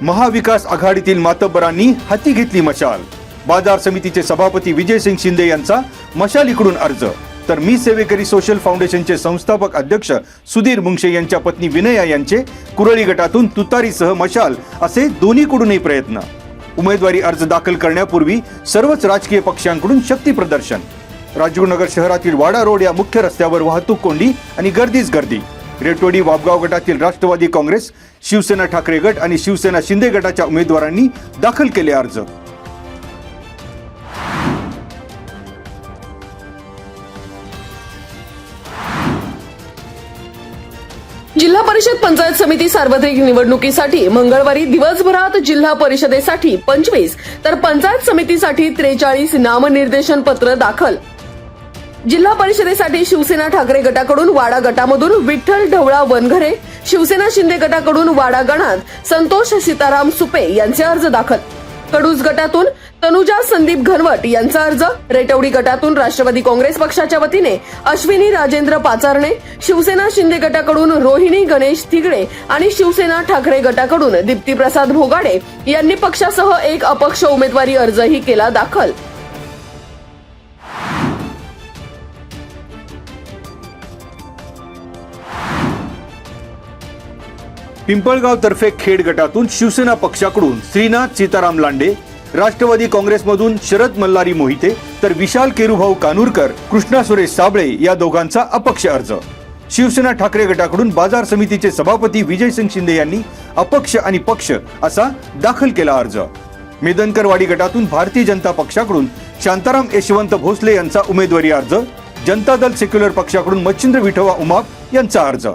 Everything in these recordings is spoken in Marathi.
महाविकास आघाडीतील मातब्बरांनी हाती घेतली मशाल. बाजार समितीचे सभापती विजयसिंग शिंदे यांचा मशालीकडून अर्ज. तर मी सेवेकरी सोशल फाउंडेशनचे संस्थापक अध्यक्ष सुधीर मुंगशे यांच्या पत्नी विनया यांचे कुरळी गटातून तुतारीसह मशाल असे दोन्हीकडूनही प्रयत्न. उमेदवारी अर्ज दाखल करण्यापूर्वी सर्वच राजकीय पक्षांकडून शक्ती प्रदर्शन. राजगुरुनगर शहरातील वाडा रोड या मुख्य रस्त्यावर वाहतूक कोंडी आणि गर्दीच गर्दी. रेटोडी वाबगाव गटातील राष्ट्रवादी काँग्रेस, शिवसेना ठाकरे गट आणि शिवसेना शिंदे गटाच्या उमेदवारांनी दाखल केले अर्ज. जिल्हा परिषद पंचायत समिती सार्वत्रिक निवडणुकीसाठी मंगळवारी दिवसभरात जिल्हा परिषदेसाठी 25 तर पंचायत समितीसाठी 43 नामनिर्देशन पत्र दाखल. जिल्हा परिषदेसाठी शिवसेना ठाकरे गटाकडून वाडा गटामधून विठ्ठल ढवळा वनघरे, शिवसेना शिंदे गटाकडून वाडा गणात संतोष सीताराम सुपे यांचे अर्ज दाखल. कडूस गटातून तनुजा संदीप घनवट यांचा अर्ज. रेटवडी गटातून राष्ट्रवादी काँग्रेस पक्षाच्या वतीने अश्विनी राजेंद्र पाचारणे, शिवसेना शिंदे गटाकडून रोहिणी गणेश तिगडे आणि शिवसेना ठाकरे गटाकडून दीप्ती प्रसाद भोगाडे यांनी पक्षासह एक अपक्ष उमेदवारी अर्जही केला दाखल. पिंपळगाव तर्फे खेड गटातून शिवसेना पक्षाकडून श्रीनाथ सीताराम लांडे, राष्ट्रवादी काँग्रेसमधून शरद मल्हारी मोहिते तर विशाल केरुभाऊ कानूरकर, कृष्णा सुरेश साबळे या दोघांचा अपक्ष अर्ज. शिवसेना ठाकरे गटाकडून बाजार समितीचे सभापती विजयसिंग शिंदे यांनी अपक्ष आणि पक्ष असा दाखल केला अर्ज. मेदनकरवाडी गटातून भारतीय जनता पक्षाकडून शांताराम यशवंत भोसले यांचा उमेदवारी अर्ज. जनता दल सेक्युलर पक्षाकडून मच्छिंद्र विठोबा उमाप यांचा अर्ज.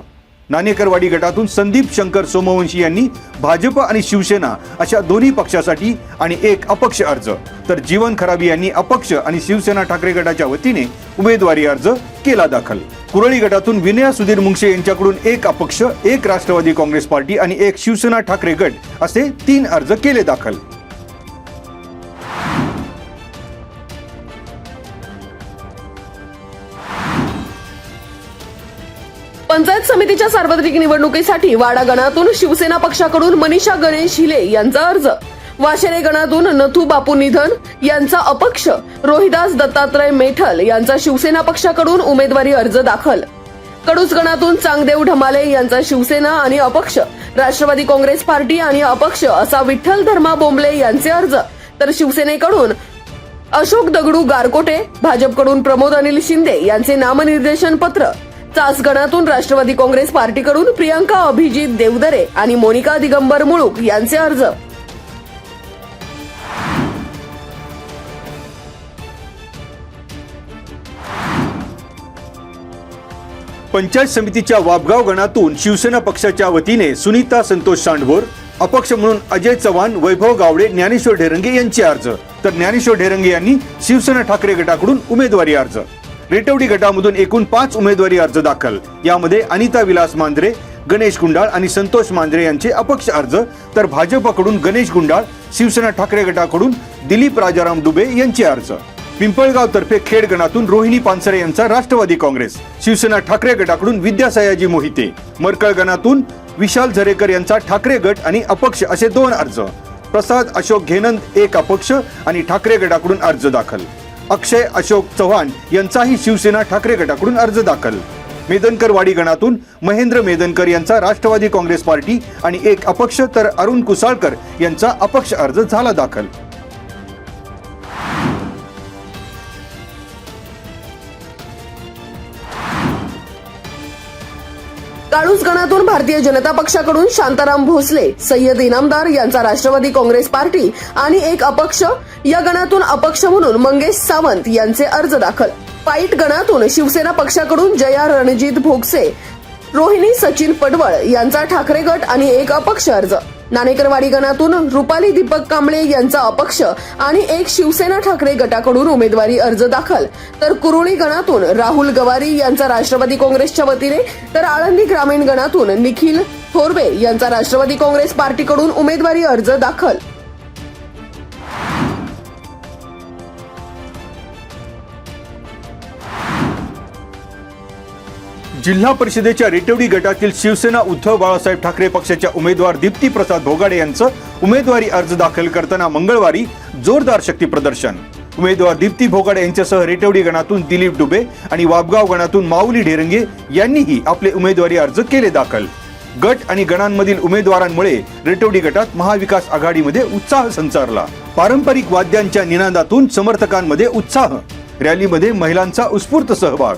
नाणेकरवाडी गटातून संदीप शंकर सोमवंशी यांनी भाजप आणि शिवसेना अशा दोन्ही पक्षासाठी आणि एक अपक्ष अर्ज. तर जीवन खराबी यांनी अपक्ष आणि शिवसेना ठाकरे गटाच्या वतीने उमेदवारी अर्ज केला दाखल. कुरळी गटातून विनया सुधीर मुंगशे यांच्याकडून एक अपक्ष, एक राष्ट्रवादी काँग्रेस पार्टी आणि एक शिवसेना ठाकरे गट असे 3 अर्ज केले दाखल. पंचायत समितीच्या सार्वत्रिक निवडणुकीसाठी वाडा गणातून शिवसेना पक्षाकडून मनीषा गणेश हिले यांचा अर्ज. वाशेरे गणातून नथू बापू निधन यांचा अपक्ष, रोहिदास दत्तात्रय मेठल यांचा शिवसेना पक्षाकडून उमेदवारी अर्ज दाखल. कडूस गणातून चांगदेव ढमाले यांचा शिवसेना आणि अपक्ष, राष्ट्रवादी काँग्रेस पार्टी आणि अपक्ष असा विठ्ठल धर्मा बोंबले यांचे अर्ज. तर शिवसेनेकडून अशोक दगडू गारकोटे, भाजपकडून प्रमोद अनिल शिंदे यांचे नामनिर्देशन पत्र. चास गणातून राष्ट्रवादी काँग्रेस पार्टीकडून प्रियंका अभिजित देवदरे आणि मोनिका दिगंबर मुळूक यांचे अर्ज. पंचायत समितीच्या वाबगाव गणातून शिवसेना पक्षाच्या वतीने सुनीता संतोष सांडभोर, अपक्ष म्हणून अजय चव्हाण, वैभव गावडे, ज्ञानेश्वर ढेरंगे यांचे अर्ज. तर ज्ञानेश्वर ढेरंगे यांनी शिवसेना ठाकरे गटाकडून उमेदवारी अर्ज. रेटवडी गटामधून एकूण 5 उमेदवारी अर्ज दाखल. यामध्ये अनिता विलास मांजरे, गणेश गुंडाळ आणि संतोष मांजरे यांचे अपक्ष अर्ज. तर भाजपकडून गणेश गुंडाळ, शिवसेना ठाकरे गटाकडून दिलीप राजाराम डुबे यांचे अर्ज. पिंपळगाव तर्फे खेड गणातून रोहिणी पानसरे यांचा राष्ट्रवादी काँग्रेस, शिवसेना ठाकरे गटाकडून विद्या सयाजी मोहिते, मरकळ गणातून विशाल झरेकर यांचा ठाकरे गट आणि अपक्ष असे 2 अर्ज. प्रसाद अशोक घेनंद एक अपक्ष आणि ठाकरे गटाकडून अर्ज दाखल. अक्षय अशोक चव्हाण यांचाही शिवसेना ठाकरे गटाकडून अर्ज दाखल. मेदनकरवाडी गणातून महेंद्र मेदनकर यांचा राष्ट्रवादी काँग्रेस पार्टी आणि एक अपक्ष तर अरुण कुसाळकर यांचा अपक्ष अर्ज झाला दाखल. काळूस गणातून भारतीय जनता पक्षाकडून शांताराम भोसले, सय्यद इनामदार यांचा राष्ट्रवादी काँग्रेस पार्टी आणि एक अपक्ष. या गणातून अपक्ष म्हणून मंगेश सावंत यांचे अर्ज दाखल. पाईट गणातून शिवसेना पक्षाकडून जया रणजित भोगसे, रोहिणी सचिन पडवळ यांचा ठाकरे गट आणि एक अपक्ष अर्ज. नाणेकरवाडी गणातून रुपाली दीपक कांबळे यांचा अपक्ष आणि एक शिवसेना ठाकरे गटाकडून उमेदवारी अर्ज दाखल. तर कुरुळी गणातून राहुल गवारी यांचा राष्ट्रवादी काँग्रेसच्या वतीने तर आळंदी ग्रामीण गणातून निखिल थोरवे यांचा राष्ट्रवादी काँग्रेस पार्टीकडून उमेदवारी अर्ज दाखल. जिल्हा परिषदेच्या रेटवडी गटातील शिवसेना उद्धव बाळासाहेब ठाकरे पक्षाच्या उमेदवार दीप्ती प्रसाद भोगाडे यांचं उमेदवारी अर्ज दाखल करताना मंगळवारी जोरदार शक्ती प्रदर्शन. उमेदवार दीप्ती भोगाडे यांच्यासह रेटवडी गणातून दिलीप डुबे आणि वाबगाव गणातून माऊली ढेरंगे यांनीही आपले उमेदवारी अर्ज केले दाखल. गट आणि गणांमधील उमेदवारांमुळे रेटवडी गटात महाविकास आघाडीमध्ये उत्साह संचारला. पारंपरिक वाद्यांच्या निनादातून समर्थकांमध्ये उत्साह, रॅलीमध्ये महिलांचा उत्स्फूर्त सहभाग.